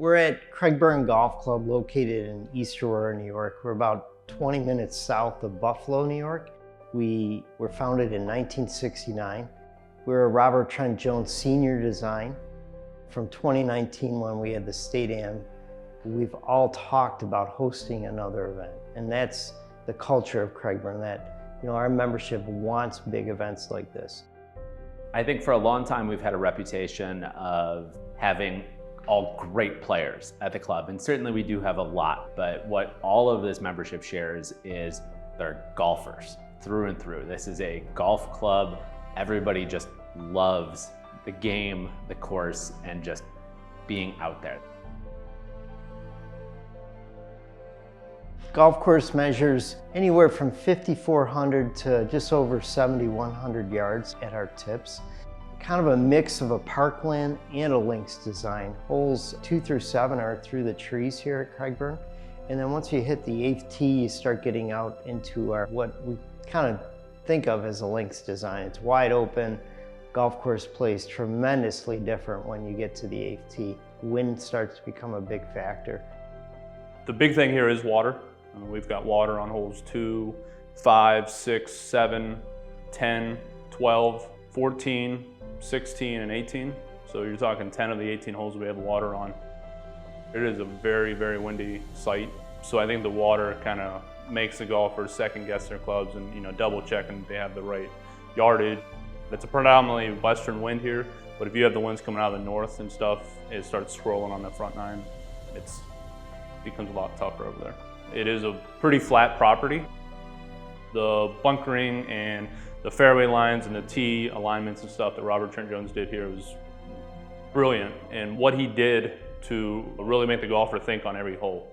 We're at Crag Golf Club located in East Aurora, New York. We're about 20 minutes south of Buffalo, New York. We were founded in 1969. We're a Robert Trent Jones senior design. From 2019, when we had the State Am, we've all talked about hosting another event. And that's the culture of Cragburn, that our membership wants big events like this. I think for a long time we've had a reputation of having all great players at the club, and certainly we do have a lot, but what all of this membership shares is they're golfers through and through. This is a golf club. Everybody just loves the game, the course, and just being out there. Golf course measures anywhere from 5,400 to just over 7,100 yards at our tips. Kind of a mix of a parkland and a links design. Holes 2 through 7 are through the trees here at Cragburn. And then once you hit the 8th tee, you start getting out into what we kind of think of as a links design. It's wide open. Golf course plays tremendously different when you get to the 8th tee. Wind starts to become a big factor. The big thing here is water. We've got water on holes 2, 5, 6, 7, 10, 12, 14, 16, and 18. So you're talking 10 of the 18 holes we have water on. It is a very, very windy site. So I think the water kind of makes the golfers second guess their clubs and double checking they have the right yardage. It's a predominantly western wind here, but if you have the winds coming out of the north and stuff, it starts swirling on the front nine. It becomes a lot tougher over there. It is a pretty flat property. The bunkering and the fairway lines and the tee alignments and stuff that Robert Trent Jones did here was brilliant. And what he did to really make the golfer think on every hole.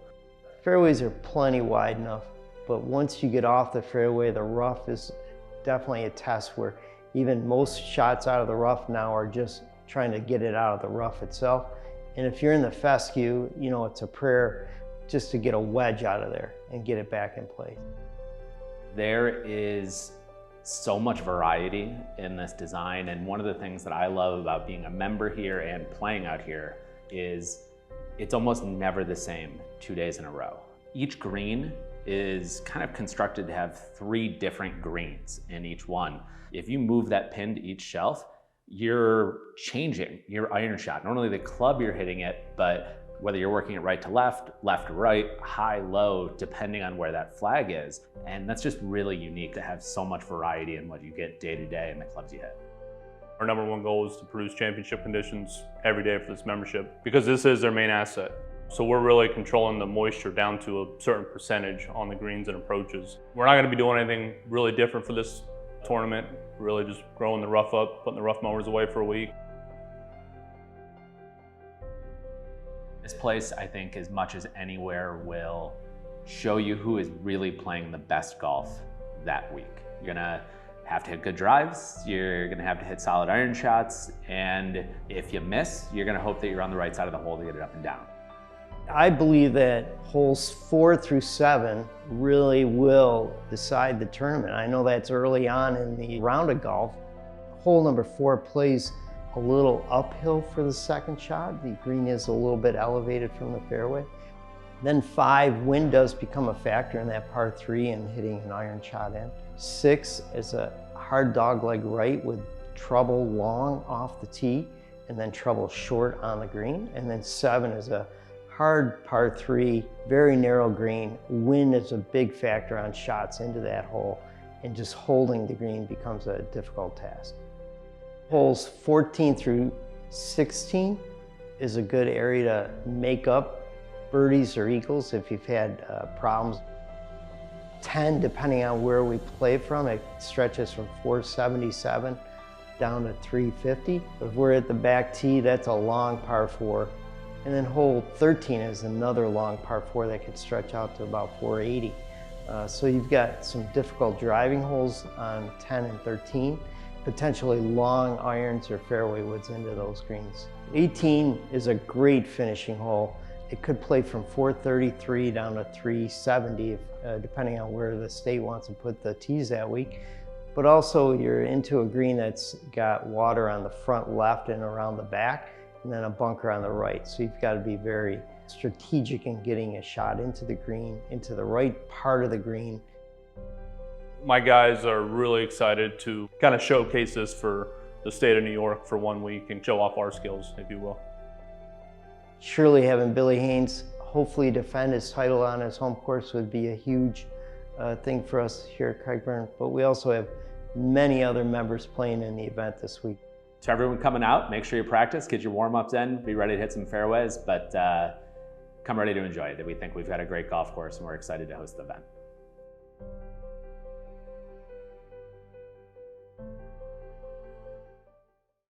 Fairways are plenty wide enough, but once you get off the fairway, the rough is definitely a test where even most shots out of the rough now are just trying to get it out of the rough itself. And if you're in the fescue, it's a prayer just to get a wedge out of there and get it back in place. There is so much variety in this design, and one of the things that I love about being a member here and playing out here is it's almost never the same 2 days in a row. Each green is kind of constructed to have 3 different greens in each one. If you move that pin to each shelf, you're changing your iron shot. Not only the club you're hitting it, but whether you're working it right to left, left to right, high, low, depending on where that flag is. And that's just really unique to have so much variety in what you get day to day in the clubs you hit. Our #1 goal is to produce championship conditions every day for this membership because this is their main asset. So we're really controlling the moisture down to a certain percentage on the greens and approaches. We're not gonna be doing anything really different for this tournament. Really just growing the rough up, putting the rough mowers away for a week. This place, I think, as much as anywhere, will show you who is really playing the best golf that week. You're gonna have to hit good drives, you're gonna have to hit solid iron shots, and if you miss, you're gonna hope that you're on the right side of the hole to get it up and down. I believe that holes 4 through 7 really will decide the tournament. I know that's early on in the round of golf. Hole number 4 plays a little uphill for the second shot. The green is a little bit elevated from the fairway. Then 5, wind does become a factor in that par 3 and hitting an iron shot in. 6 is a hard dogleg right with trouble long off the tee and then trouble short on the green. And then 7 is a hard par 3, very narrow green. Wind is a big factor on shots into that hole, and just holding the green becomes a difficult task. Holes 14 through 16 is a good area to make up birdies or eagles if you've had problems. 10, depending on where we play from, it stretches from 477 down to 350. If we're at the back tee, that's a long par 4. And then hole 13 is another long par 4 that could stretch out to about 480. So you've got some difficult driving holes on 10 and 13. Potentially long irons or fairway woods into those greens. 18 is a great finishing hole. It could play from 433 down to 370, depending on where the state wants to put the tees that week. But also you're into a green that's got water on the front left and around the back. and then a bunker on the right. So you've got to be very strategic in getting a shot into the green, into the right part of the green. My guys are really excited to kind of showcase this for the state of New York for 1 week and show off our skills, if you will. Surely having Billy Haynes hopefully defend his title on his home course would be a huge thing for us here at Cragburn, but we also have many other members playing in the event this week. To everyone coming out, make sure you practice, get your warm-ups in, be ready to hit some fairways, but come ready to enjoy it. We think we've got a great golf course and we're excited to host the event.